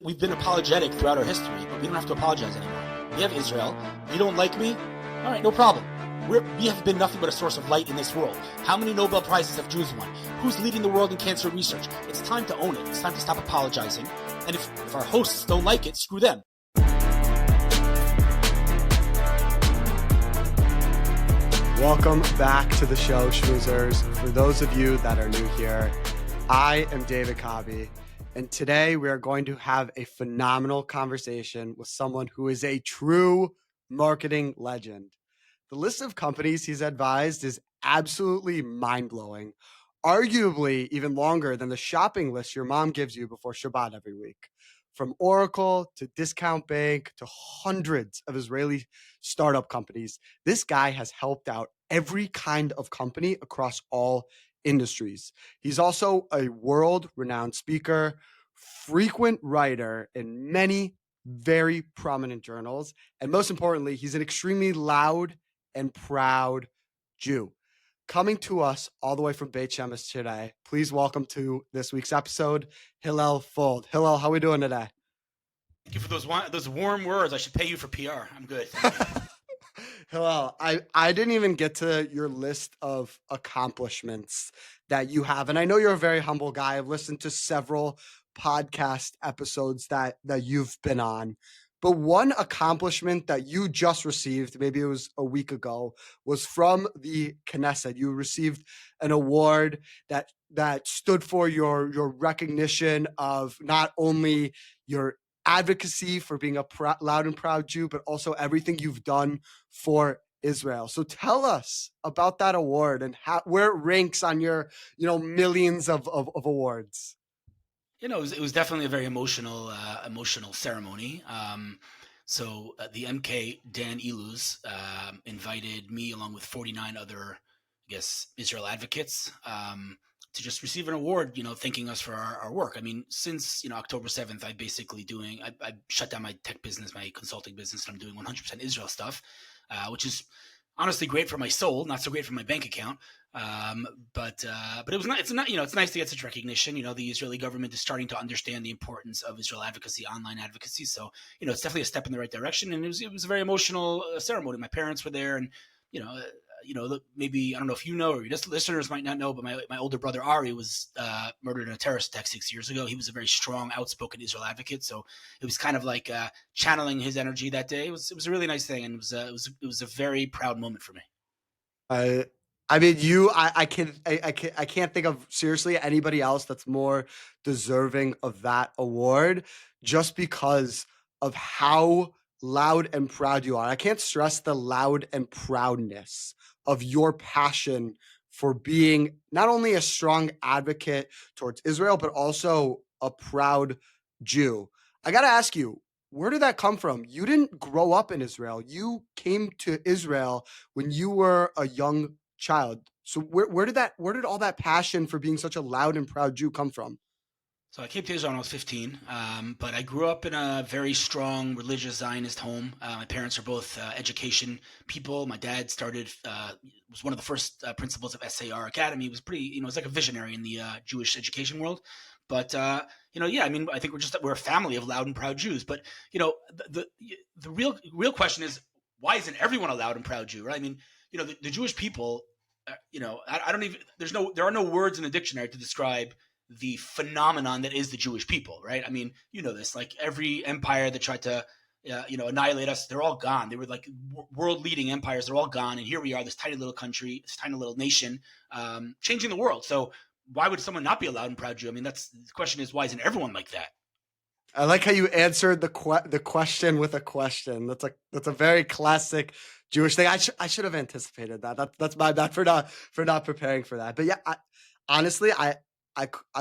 We've been apologetic throughout our history, but we don't have to apologize anymore. We have Israel. You don't like me? All right, no problem. We have been nothing but a source of light in this world. How many Nobel Prizes have Jews won? Who's leading the world in cancer research? It's time to own it. It's time to stop apologizing. And if our hosts don't like it, screw them. Welcome back to the show, Schmoozers. For those of you that are new here, I am David Cobby, and today we are going to have a phenomenal conversation with someone who is a true marketing legend. The list of companies he's advised is absolutely mind-blowing, arguably even longer than the shopping list your mom gives you before Shabbat every week. From Oracle to Discount Bank to hundreds of Israeli startup companies, this guy has helped out every kind of company across all industries. He's also a world-renowned speaker, frequent writer in many very prominent journals, and most importantly, he's an extremely loud and proud Jew. Coming to us all the way from Beit Shemesh today, please welcome to this week's episode, Hillel Fuld. Hillel, how are we doing today? Thank you for those warm words. I should pay you for PR. I'm good. Hillel, I didn't even get to your list of accomplishments that you have. And I know you're a very humble guy. I've listened to several podcast episodes that you've been on. But one accomplishment that you just received, maybe it was a week ago, was from the Knesset. You received an award that stood for your recognition of not only your advocacy for being a loud and proud Jew, but also everything you've done for Israel. So tell us about that award and where it ranks on your millions of awards. It was definitely a very emotional ceremony. So the MK Dan Iluz invited me along with 49 other, Israel advocates to just receive an award, thanking us for our work. I mean, since October 7th, I shut down my tech business, my consulting business, and I'm doing 100% Israel stuff, which is honestly great for my soul, not so great for my bank account. But it was not. It's not. It's nice to get such recognition. The Israeli government is starting to understand the importance of Israel advocacy, online advocacy. So it's definitely a step in the right direction. And it was a very emotional ceremony. My parents were there, and maybe I don't know if you know or your listeners might not know, but my older brother Ari was murdered in a terrorist attack 6 years ago. He was a very strong, outspoken Israel advocate. So it was kind of like channeling his energy that day. It was a really nice thing, and it was a very proud moment for me. I mean, I can't think of seriously anybody else that's more deserving of that award just because of how loud and proud you are. I can't stress the loud and proudness of your passion for being not only a strong advocate towards Israel, but also a proud Jew. I got to ask you, where did that come from? You didn't grow up in Israel. You came to Israel when you were a young child. So where did all that passion for being such a loud and proud Jew come from? So I came to Israel when I was 15, but I grew up in a very strong religious Zionist home. My parents are both education people. My dad was one of the first principals of SAR Academy. He was pretty, it was like a visionary in the Jewish education world. But I think we're a family of loud and proud Jews. But the real question is, why isn't everyone a loud and proud Jew, right? I mean, the Jewish people, there are no words in the dictionary to describe the phenomenon that is the Jewish people, right? I mean, this, like every empire that tried to, annihilate us, they're all gone. They were like world leading empires. They're all gone. And here we are, this tiny little country, this tiny little nation, changing the world. So why would someone not be a loud and proud Jew? I mean, the question is, why isn't everyone like that? I like how you answered the question with a question. That's a very classic Jewish thing. I should have anticipated that. That's my bad for not preparing for that. But yeah, honestly, I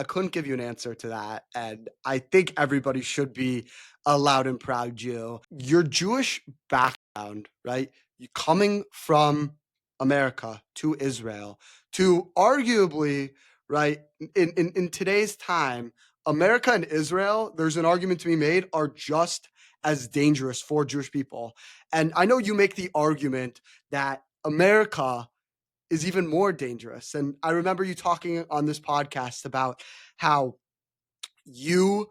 couldn't give you an answer to that. And I think everybody should be a loud and proud Jew. Your Jewish background, right? You coming from America to Israel to arguably, right, in today's time, America and Israel, there's an argument to be made, are just as dangerous for Jewish people. And I know you make the argument that America is even more dangerous. And I remember you talking on this podcast about how you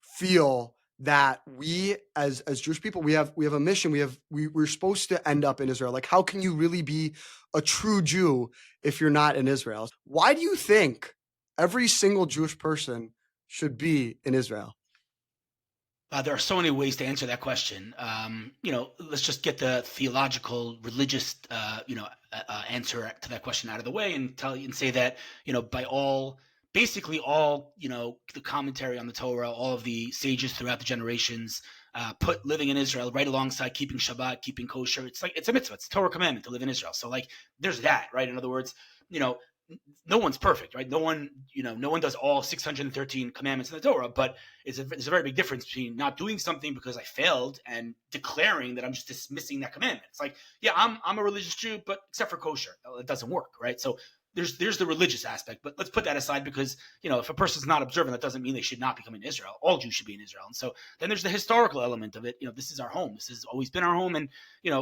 feel that we as Jewish people, we have a mission. We're supposed to end up in Israel. Like, how can you really be a true Jew if you're not in Israel? Why do you think every single Jewish person should be in Israel? There are so many ways to answer that question. Let's just get the theological, religious, answer to that question out of the way, and tell you and say that by basically all, the commentary on the Torah, all of the sages throughout the generations put living in Israel right alongside keeping Shabbat, keeping kosher. It's like it's a mitzvah, it's a Torah commandment to live in Israel. So like, there's that, right? In other words, you know, no one's perfect, right? No one does all 613 commandments in the Torah, but there's a very big difference between not doing something because I failed and declaring that I'm just dismissing that commandment. It's like, yeah, I'm a religious Jew, but except for kosher, it doesn't work, right? So there's the religious aspect, but let's put that aside because if a person's not observant, that doesn't mean they should not be coming to Israel. All Jews should be in Israel, and so then there's the historical element of it. This is our home. This has always been our home, and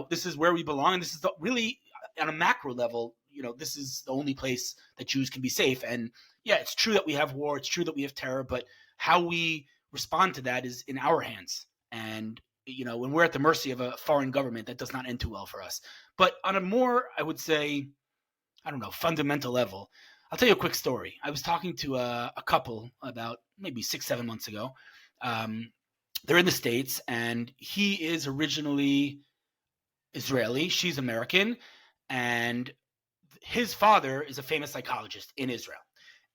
this is where we belong. And this is really on a macro level. This is the only place that Jews can be safe. And yeah, it's true that we have war. It's true that we have terror, but how we respond to that is in our hands. And when we're at the mercy of a foreign government, that does not end too well for us. But on a more, I would say, I don't know, fundamental level, I'll tell you a quick story. I was talking to a couple about maybe 6-7 months ago. They're in the States, and he is originally Israeli. She's American, and his father is a famous psychologist in Israel.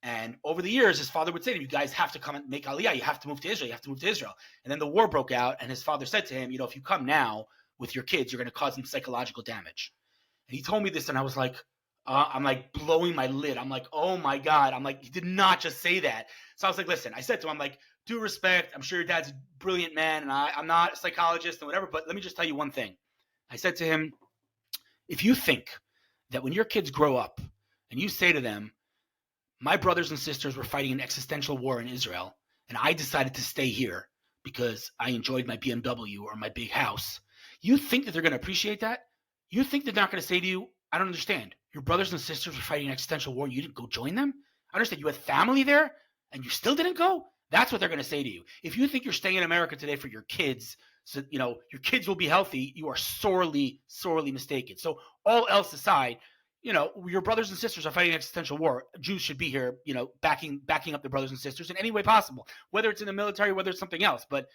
And over the years, his father would say to him, you guys have to come and make Aliyah. You have to move to Israel. You have to move to Israel. And then the war broke out, and his father said to him, if you come now with your kids, you're going to cause them psychological damage. And he told me this, and I was like, I'm like blowing my lid. I'm like, oh my God. I'm like, he did not just say that. So I was like, listen, I said to him, I'm like, due respect, I'm sure your dad's a brilliant man, and I'm not a psychologist and whatever, but let me just tell you one thing. I said to him, if you think that when your kids grow up and you say to them, my brothers and sisters were fighting an existential war in Israel, and I decided to stay here because I enjoyed my BMW or my big house, you think that they're going to appreciate that? You think they're not going to say to you, I don't understand. Your brothers and sisters were fighting an existential war and you didn't go join them? I understand you had family there and you still didn't go? That's what they're going to say to you. If you think you're staying in America today for your kids, so your kids will be healthy, you are sorely, sorely mistaken. So all else aside, your brothers and sisters are fighting an existential war. Jews should be here, backing up their brothers and sisters in any way possible, whether it's in the military, whether it's something else. But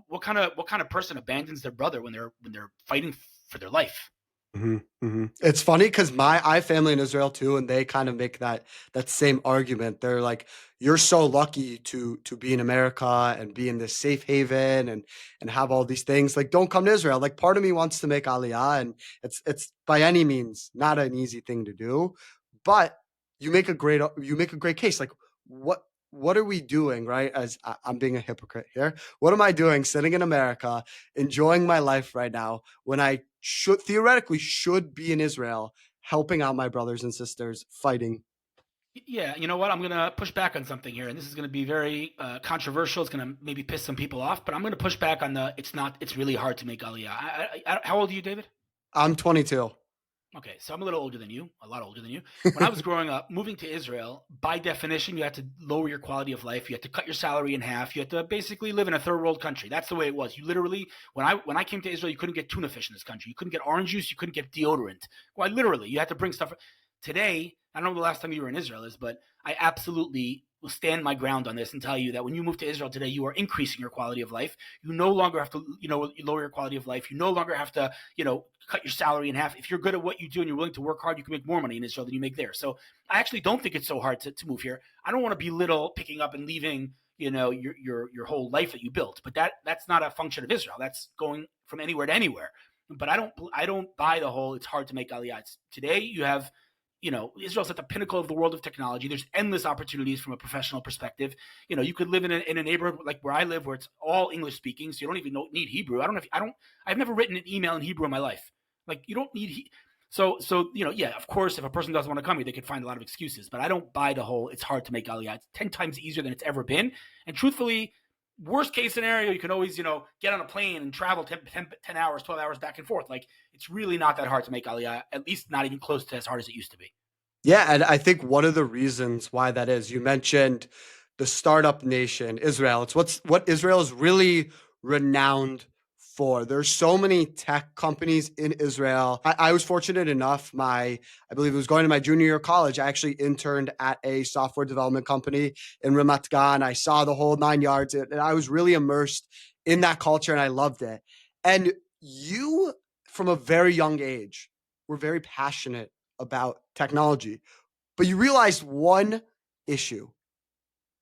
what kind of person abandons their brother when they're fighting for their life? It's funny because I have family in Israel too, and they kind of make that same argument. They're like, "You're so lucky to be in America and be in this safe haven and have all these things. Like, don't come to Israel." Like, part of me wants to make Aliyah, and it's by any means not an easy thing to do, but you make a great case. Like, what are we doing, right? I'm being a hypocrite here. What am I doing sitting in America, enjoying my life right now when I theoretically should be in Israel, helping out my brothers and sisters fighting? Yeah, you know what? I'm going to push back on something here, and this is going to be very controversial. It's going to maybe piss some people off, but I'm going to push back on it's really hard to make Aliyah. How old are you, David? I'm 22. Okay, so I'm a little older than you, a lot older than you. When I was growing up, moving to Israel, by definition, you had to lower your quality of life. You had to cut your salary in half. You had to basically live in a third world country. That's the way it was. You literally, when I came to Israel, you couldn't get tuna fish in this country. You couldn't get orange juice. You couldn't get deodorant. Well, literally, you had to bring stuff. Today, I don't know the last time you were in Israel is, but I absolutely will stand my ground on this and tell you that when you move to Israel today, you are increasing your quality of life. You no longer have to, lower your quality of life. You no longer have to, cut your salary in half. If you're good at what you do and you're willing to work hard, you can make more money in Israel than you make there. So I actually don't think it's so hard to move here. I don't want to belittle picking up and leaving, your whole life that you built, but that's not a function of Israel. That's going from anywhere to anywhere. But I don't buy the whole, it's hard to make Aliyah. Today you have, Israel's at the pinnacle of the world of technology. There's endless opportunities from a professional perspective. You could live in a neighborhood like where I live, where it's all English speaking, so you don't even need Hebrew. I've never written an email in Hebrew in my life. Like, you don't need so yeah, of course, if a person doesn't want to come here, they could find a lot of excuses. But I don't buy the whole it's hard to make Aliyah. It's 10 times easier than it's ever been. And truthfully, worst case scenario, you can always, get on a plane and travel 10 hours, 12 hours back and forth. Like, it's really not that hard to make Aliyah, at least not even close to as hard as it used to be. Yeah, and I think one of the reasons why that is, you mentioned the startup nation, Israel. It's what Israel is really renowned for. There's so many tech companies in Israel. I was fortunate enough, I believe it was going to my junior year of college, I actually interned at a software development company in Ramat Gan. I saw the whole 9 yards, and I was really immersed in that culture, and I loved it. And you, from a very young age, were very passionate about technology, but you realized one issue: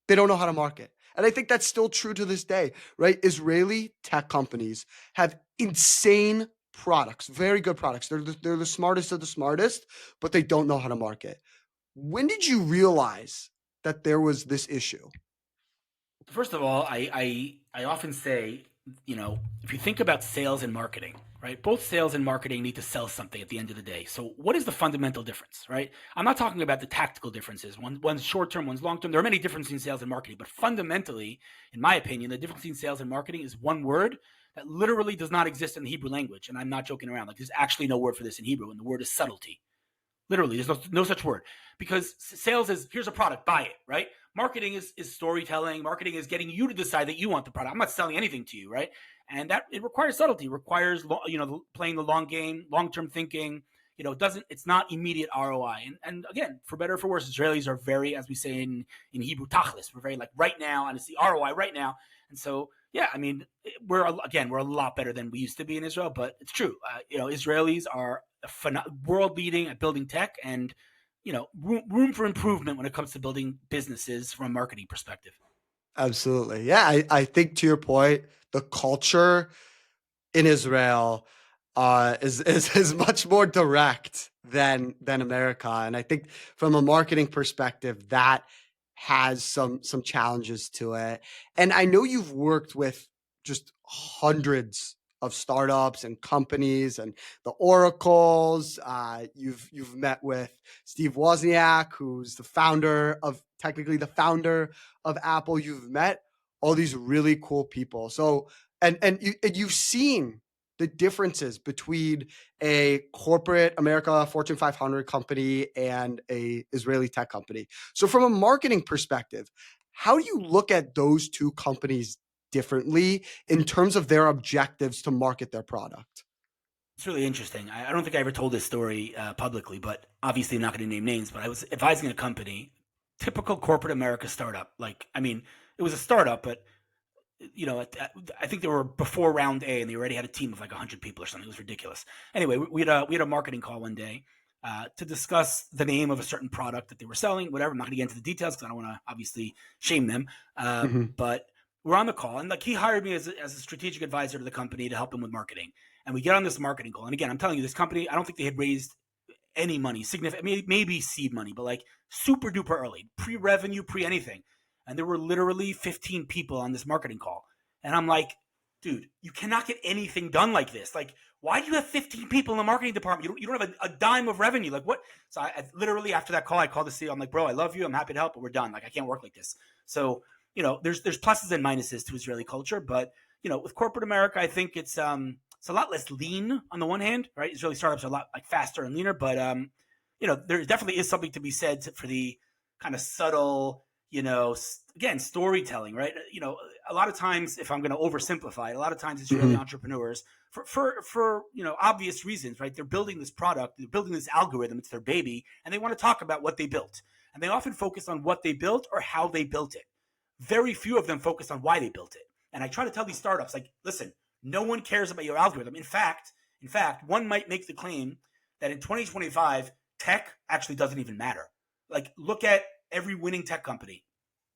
they don't know how to market. And I think that's still true to this day, right? Israeli tech companies have insane products, very good products. They're the smartest of the smartest, but they don't know how to market. When did you realize that there was this issue? First of all, I often say, if you think about sales and marketing, right? Both sales and marketing need to sell something at the end of the day. So what is the fundamental difference, right? I'm not talking about the tactical differences. One's short term, one's long term. There are many differences in sales and marketing, but fundamentally, in my opinion, the difference in sales and marketing is one word that literally does not exist in the Hebrew language. And I'm not joking around. Like, there's actually no word for this in Hebrew, and the word is subtlety. Literally, there's no such word, because sales is, here's a product, buy it, right? Marketing is storytelling. Marketing is getting you to decide that you want the product. I'm not selling anything to you, right? And that it requires subtlety, requires playing the long game, long term thinking. It's not immediate ROI. And again, for better or for worse, Israelis are very, as we say in Hebrew, tachlis. We're very like right now, and it's the ROI right now. And so, yeah, I mean, we're a lot better than we used to be in Israel, but it's true. Israelis are world leading at building tech, and room for improvement when it comes to building businesses from a marketing perspective. Absolutely. Yeah, I think to your point, the culture in Israel is much more direct than America, and I think from a marketing perspective, that has some challenges to it. And I know you've worked with just hundreds of startups and companies and the oracles. You've met with Steve Wozniak, who's technically the founder of Apple. You've met all these really cool people. So you've seen the differences between a corporate America Fortune 500 company and a Israeli tech company. So from a marketing perspective, how do you look at those two companies differently in terms of their objectives to market their product? It's really interesting. I don't think I ever told this story publicly, but obviously I'm not going to name names. But I was advising a company, typical corporate America startup. Like, I mean, it was a startup, but I think they were before round A, and they already had a team of like 100 people or something. It was ridiculous. Anyway, we had a marketing call one day to discuss the name of a certain product that they were selling. Whatever. I'm not going to get into the details because I don't want to obviously shame them. Mhm. But we're on the call, and like he hired me as a strategic advisor to the company to help him with marketing. And we get on this marketing call, and again, I'm telling you, this company, I don't think they had raised any money, significant, maybe seed money, but like super duper early, pre-revenue, pre-anything. And there were literally 15 people on this marketing call. And I'm like, dude, you cannot get anything done like this. Like, why do you have 15 people in the marketing department? You don't have a dime of revenue. Like, what? So I literally, after that call, I called the CEO. I'm like, bro, I love you. I'm happy to help, but we're done. Like, I can't work like this. So, there's pluses and minuses to Israeli culture, but with corporate America, I think it's a lot less lean on the one hand, right? Israeli startups are a lot like faster and leaner, but there definitely is something to be said for the kind of subtle, again, storytelling, right? A lot of times, if I'm going to oversimplify it, a lot of times Israeli Mhm. entrepreneurs, for obvious reasons, right? They're building this product, they're building this algorithm, it's their baby, and they want to talk about what they built, and they often focus on what they built or how they built it. Very few of them focus on why they built it. And I try to tell these startups, like, listen, no one cares about your algorithm. In fact, one might make the claim that in 2025, tech actually doesn't even matter. Like, look at every winning tech company.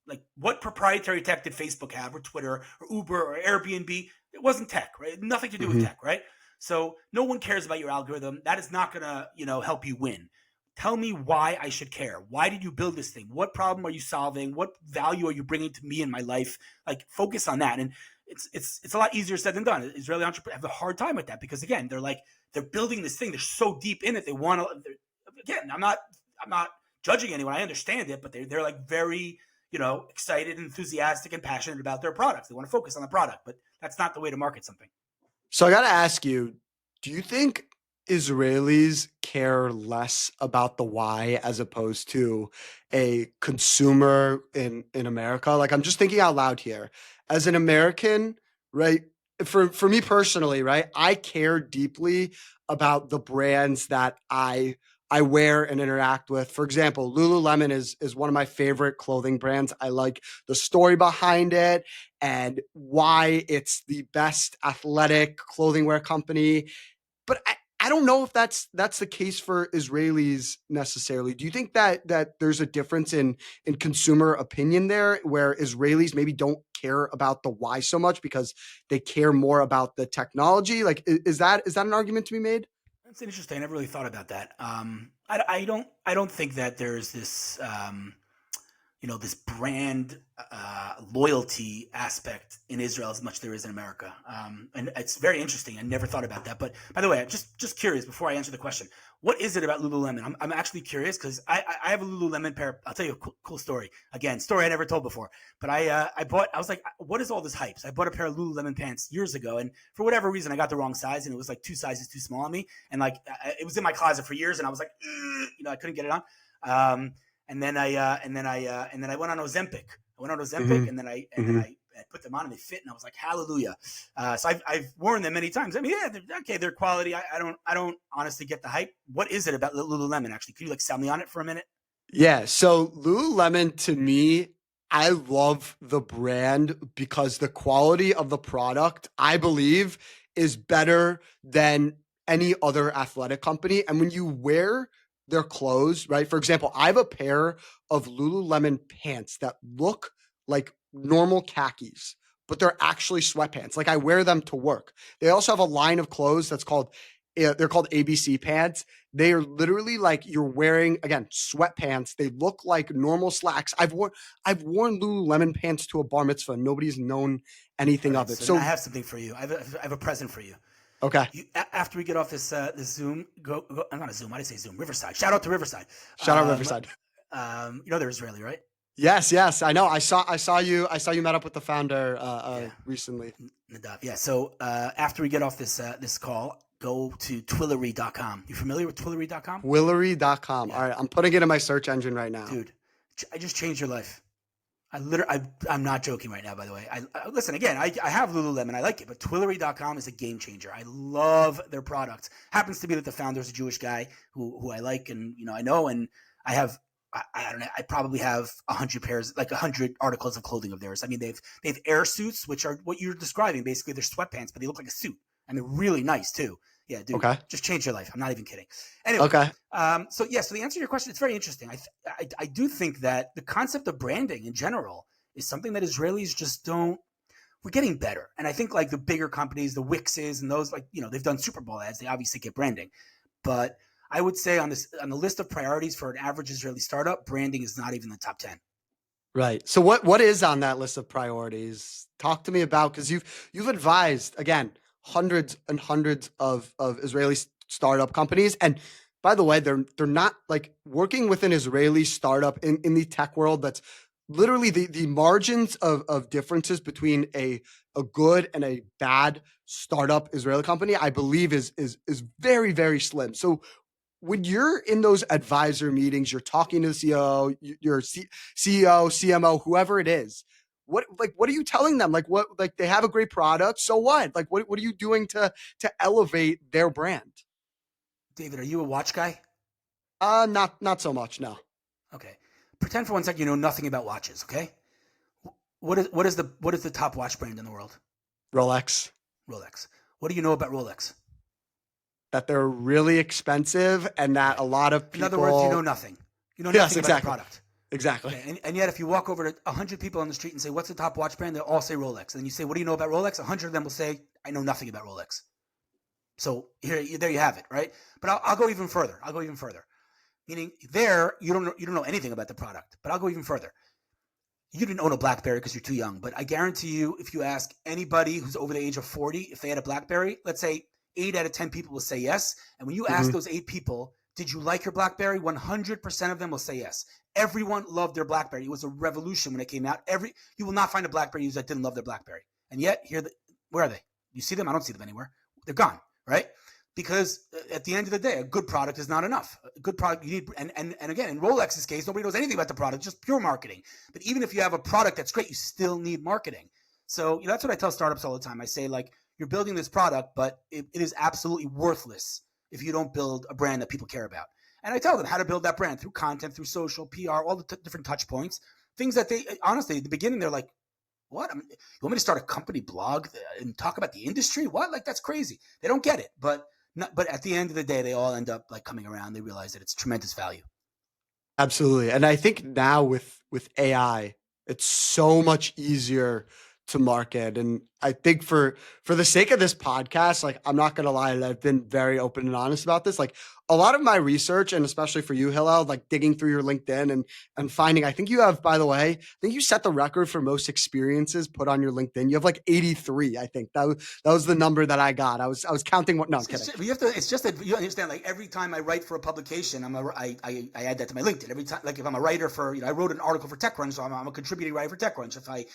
Like, what proprietary tech did Facebook have, or Twitter, or Uber, or Airbnb? It wasn't tech, right? Nothing to do with Mhm. tech, right? So no one cares about your algorithm. That is not gonna, help you win. Tell me why I should care. Why did you build this thing? What problem are you solving? What value are you bringing to me in my life? Like, focus on that. And it's a lot easier said than done. Israeli entrepreneurs have a hard time with that because, again, they're building this thing. They're so deep in it. They want to. Again, I'm not judging anyone. I understand it, but they're like very excited, enthusiastic, and passionate about their products. They want to focus on the product, but that's not the way to market something. So I got to ask you, do you think Israelis care less about the why as opposed to a consumer in America? Like, I'm just thinking out loud here. As an American, right? For me personally, right? I care deeply about the brands that I wear and interact with. For example, Lululemon is one of my favorite clothing brands. I like the story behind it and why it's the best athletic clothing wear company. But I don't know if that's the case for Israelis necessarily. Do you think that there's a difference in consumer opinion there, where Israelis maybe don't care about the why so much because they care more about the technology? Like, is that an argument to be made? That's interesting. I never really thought about that. I don't think that there's this this brand loyalty aspect in Israel as much as there is in America. And it's very interesting. I never thought about that. But by the way, I'm just curious before I answer the question, what is it about Lululemon? I'm actually curious because I have a Lululemon pair. I'll tell you a cool story. Again, story I never told before. But I was like, what is all this hype? So I bought a pair of Lululemon pants years ago. And for whatever reason, I got the wrong size. And it was like 2 sizes too small on me. And like, it was in my closet for years. And I was like, I couldn't get it on. And then I went on Ozempic. And then I put them on and they fit, and I was like, hallelujah. So I've worn them many times. I mean, yeah, they're quality. I don't honestly get the hype. What is it about Lululemon? Actually, could you like sell me on it for a minute? Yeah, so Lululemon to me, I love the brand because the quality of the product, I believe, is better than any other athletic company. And when you wear their clothes, right? For example, I have a pair of Lululemon pants that look like normal khakis, but they're actually sweatpants. Like I wear them to work. They also have a line of clothes that's called they're called ABC pants. They are literally like you're wearing again sweatpants. They look like normal slacks. I've worn Lululemon pants to a bar mitzvah. Nobody's known All anything right, of it. so then I So have something for you. I have a present for you. okay, After we get off this Zoom, go. I'm not a Zoom. Why did I say Zoom? Riverside. Shout out to Riverside. shout out Riverside. They're Israeli, right? Yes, I know. I saw you met up with the founder Yeah, recently. Nadav. Yeah. So after we get off this call, go to Twillery.com. You familiar with Twillery.com? Willery.com. Yeah, All right, I'm putting it in my search engine right now. dude, I just changed your life. I'm not joking right now, by the way. Listen, again, I have Lululemon. I like it, but Twillery.com is a game changer. I love their products. Happens to be that the founder is a Jewish guy who I like and, I know, and I have, I don't know, I probably have 100 pairs, like 100 articles of clothing of theirs. I mean, they've air suits, which are what you're describing. Basically, they're sweatpants, but they look like a suit. And they're really nice too. Yeah, dude, Okay. just change your life. I'm not even kidding. Anyway, Okay. so the answer to your question, it's very interesting. I do think that the concept of branding in general is something that Israelis just don't. We're getting better, and I think like the bigger companies, the Wixes and those, like they've done Super Bowl ads. They obviously get branding, but I would say on the list of priorities for an average Israeli startup, branding is not even the top 10. Right. So what is on that list of priorities? Talk to me about because you've advised again hundreds and hundreds of Israeli startup companies. And by the way, they're not like working with an Israeli startup in the tech world that's literally the margins of differences between a good and a bad startup Israeli company, I believe is very, very slim. So when you're in those advisor meetings, you're talking to the CEO, your CEO, CMO, whoever it is. What are you telling them? Like they have a great product, so what? Like what are you doing to elevate their brand? David, are you a watch guy? Not so much. No. Okay, pretend for one second you know nothing about watches. Okay, what is the top watch brand in the world? Rolex. Rolex. What do you know about Rolex? That they're really expensive and that Right. a lot of In people. other words, you know nothing. You know Yes, nothing about the exactly, product. exactly. Okay. And yet, if you walk over to 100 people on the street and say, "What's the top watch brand?" They'll all say Rolex. And then you say, "What do you know about Rolex?" 100 of them will say, "I know nothing about Rolex." So there you have it, right? But I'll go even further. Meaning, there you don't know anything about the product. But I'll go even further. You didn't own a BlackBerry because you're too young. But I guarantee you, if you ask anybody who's over the age of 40 if they had a BlackBerry, let's say 8 out of 10 people will say yes. And when you ask Hmm. those 8 people, did you like your BlackBerry? 100% of them will say yes. Everyone loved their BlackBerry. It was a revolution when it came out. You will not find a BlackBerry user that didn't love their BlackBerry. And yet, where are they? You see them? I don't see them anywhere. They're gone, right? because at the end of the day, a good product is not enough. A good product you need, and again, in Rolex's case, nobody knows anything about the product, just pure marketing. But even if you have a product that's great, you still need marketing. So that's what I tell startups all the time. I say, like, you're building this product, but it is absolutely worthless if you don't build a brand that people care about. And I tell them how to build that brand through content, through social, PR, all the different touch points, things that they honestly at the beginning they're like, what? I mean, you want me to start a company blog and talk about the industry? What? Like, that's crazy. They don't get it. But at the end of the day, they all end up like coming around. They realize that it's tremendous value. Absolutely. And I think now with AI, it's so much easier to market. And I think for the sake of this podcast, like, I'm not gonna lie, I've been very open and honest about this. Like, a lot of my research, and especially for you, Hillel, like digging through your LinkedIn and finding, I think you have, by the way, I think you set the record for most experiences put on your LinkedIn. You have like 83. I think that was the number that I got. I was counting what. No, I'm kidding. It's just that you understand. Like, every time I write for a publication, I add that to my LinkedIn. Every time, like, if I'm a writer for, I wrote an article for TechCrunch, so I'm a contributing writer for TechCrunch. If I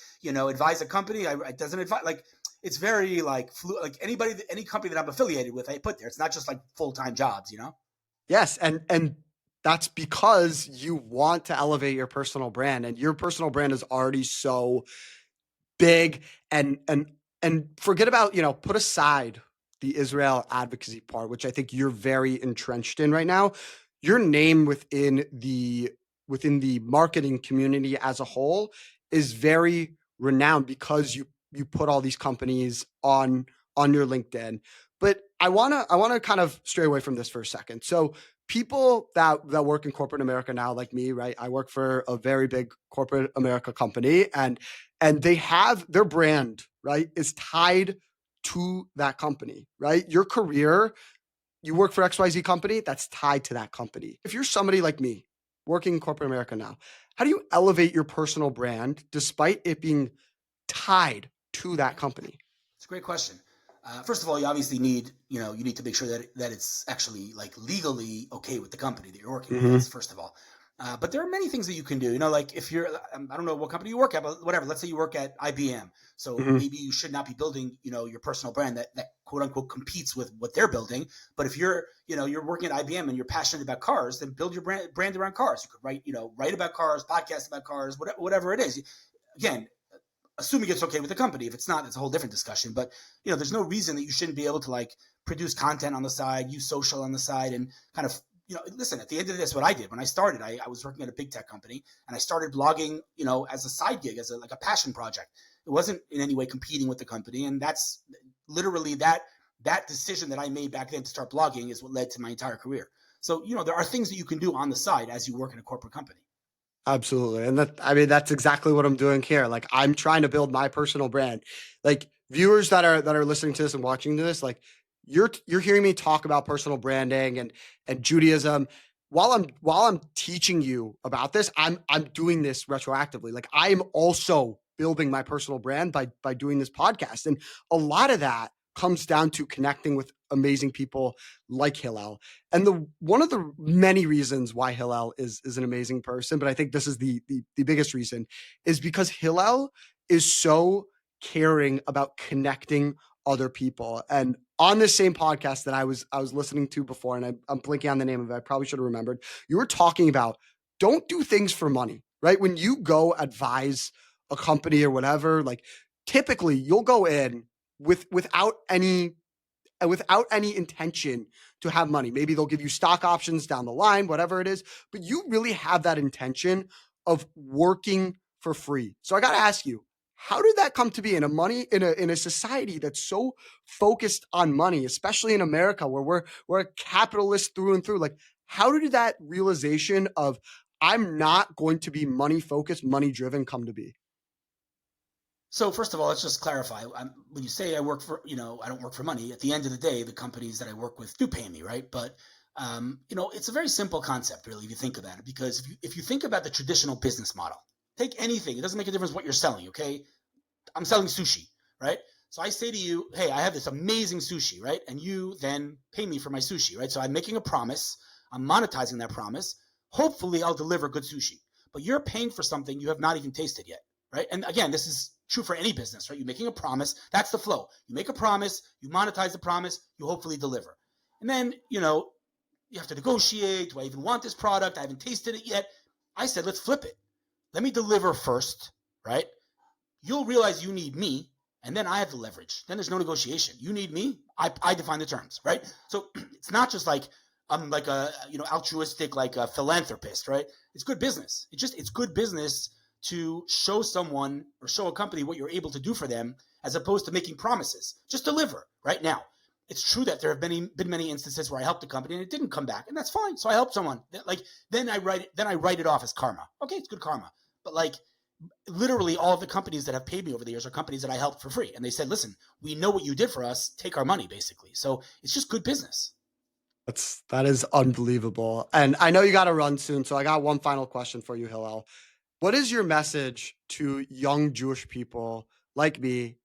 advise a company, it doesn't advise, like, it's very like any company that I'm affiliated with, I put there. It's not just like full-time jobs, Yes, and that's because you want to elevate your personal brand, and your personal brand is already so big. And forget about, put aside the Israel advocacy part, which I think you're very entrenched in right now. Your name within the marketing community as a whole is very renowned because you put all these companies on your LinkedIn. But I want to kind of stray away from this for a second. So people that work in corporate America now, like me, right? I work for a very big corporate America company, and they have their brand, right, is tied to that company, right? Your career, you work for XYZ company, that's tied to that company. If you're somebody like me working in corporate America now, how do you elevate your personal brand despite it being tied to that company? It's a great question. First of all, you obviously need, you need to make sure that it's actually like legally okay with the company that you're working with. That's first of all. But there are many things that you can do. Like, if you're, I don't know what company you work at, but whatever. Let's say you work at IBM. So maybe you should not be building, your personal brand that quote unquote competes with what they're building. But if you're, you're working at IBM and you're passionate about cars, then build your brand around cars. You could write about cars, podcast about cars, whatever it is. Again, assuming it's okay with the company. If it's not, it's a whole different discussion. But there's no reason that you shouldn't be able to like produce content on the side, use social on the side, and kind of listen. At the end of this, what I did when I started, I was working at a big tech company, and I started blogging, as a side gig, as a passion project. It wasn't in any way competing with the company, and that's literally that decision that I made back then to start blogging is what led to my entire career. So there are things that you can do on the side as you work in a corporate company. Absolutely. And that's exactly what I'm doing here. Like, I'm trying to build my personal brand. Like, viewers that are listening to this and watching this, like, you're hearing me talk about personal branding and Judaism. While I'm teaching you about this, I'm doing this retroactively. Like, I am also building my personal brand by doing this podcast. And a lot of that comes down to connecting with amazing people like Hillel. And one of the many reasons why Hillel is an amazing person, but I think this is the biggest reason, is because Hillel is so caring about connecting other people. And on this same podcast that I was listening to before, and I'm blinking on the name of it, I probably should have remembered, you were talking about, don't do things for money, right? When you go advise a company or whatever, like, typically you'll go in without any intention to have money. Maybe they'll give you stock options down the line, whatever it is, but you really have that intention of working for free. So I got to ask you, how did that come to be in a society that's so focused on money, especially in America, where we're a capitalist through and through? Like, how did that realization of, I'm not going to be money focused, money driven, come to be? So first of all, let's just clarify. When you say I work for, I don't work for money. At the end of the day, the companies that I work with do pay me, right? But it's a very simple concept, really, if you think about it. Because if you think about the traditional business model, take anything. It doesn't make a difference what you're selling, okay? I'm selling sushi, right? So I say to you, hey, I have this amazing sushi, right? And you then pay me for my sushi, right? So I'm making a promise. I'm monetizing that promise. Hopefully, I'll deliver good sushi. But you're paying for something you have not even tasted yet, right? And again, this is true for any business, right? You're making a promise. That's the flow. You make a promise, you monetize the promise, you hopefully deliver. And then, you have to negotiate. Do I even want this product? I haven't tasted it yet. I said, let's flip it. Let me deliver first, right? You'll realize you need me, and then I have the leverage. Then there's no negotiation. You need me, I define the terms, right? So it's not just like I'm like a altruistic, like a philanthropist, right? It's good business. It's good business to show someone or show a company what you're able to do for them, as opposed to making promises. Just deliver right now. It's true that there have been many instances where I helped a company and it didn't come back, and that's fine. So I helped someone. Then I write it off as karma. Okay, it's good karma. But literally all of the companies that have paid me over the years are companies that I helped for free. And they said, listen, we know what you did for us. Take our money, basically. So it's just good business. That is unbelievable. And I know you got to run soon. So I got one final question for you, Hillel. What is your message to young Jewish people like me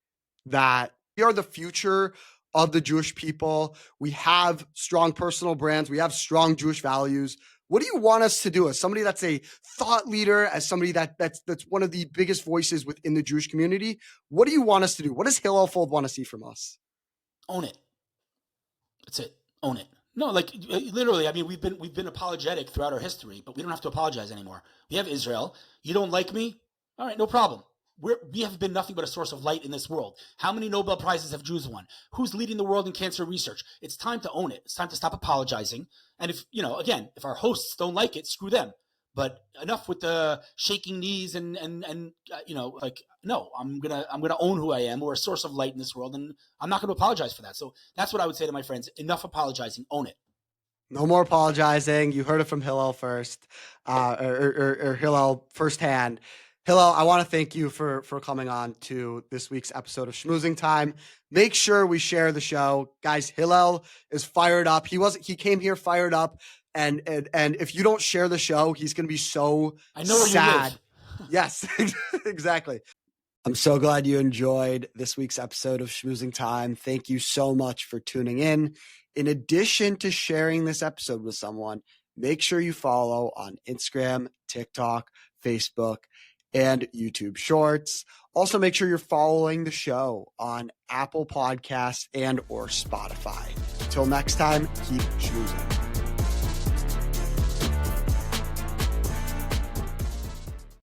that we are the future of the Jewish people? We have strong personal brands. We have strong Jewish values. What do you want us to do as somebody that's a thought leader, as somebody that's one of the biggest voices within the Jewish community? What do you want us to do? What does Hillel Fuld want to see from us? Own it. That's it. Own it. No, literally, I mean, we've been apologetic throughout our history, but we don't have to apologize anymore. We have Israel. You don't like me? All right, no problem. We have been nothing but a source of light in this world. How many Nobel Prizes have Jews won? Who's leading the world in cancer research? It's time to own it. It's time to stop apologizing. And if our hosts don't like it, screw them. But enough with the shaking knees and no, I'm gonna own who I am. We're a source of light in this world, and I'm not going to apologize for that. So that's what I would say to my friends. Enough apologizing. Own it. No more apologizing. You heard it from Hillel first, or Hillel firsthand. Hillel, I want to thank you for coming on to this week's episode of Schmoozing Time. Make sure we share the show. Guys, Hillel is fired up. He came here fired up. And if you don't share the show, he's going to be so I know where sad. You live. Yes, exactly. I'm so glad you enjoyed this week's episode of Schmoozing Time. Thank you so much for tuning in. In addition to sharing this episode with someone, make sure you follow on Instagram, TikTok, Facebook, and YouTube Shorts. Also, make sure you're following the show on Apple Podcasts and or Spotify. Until next time, keep schmoozing.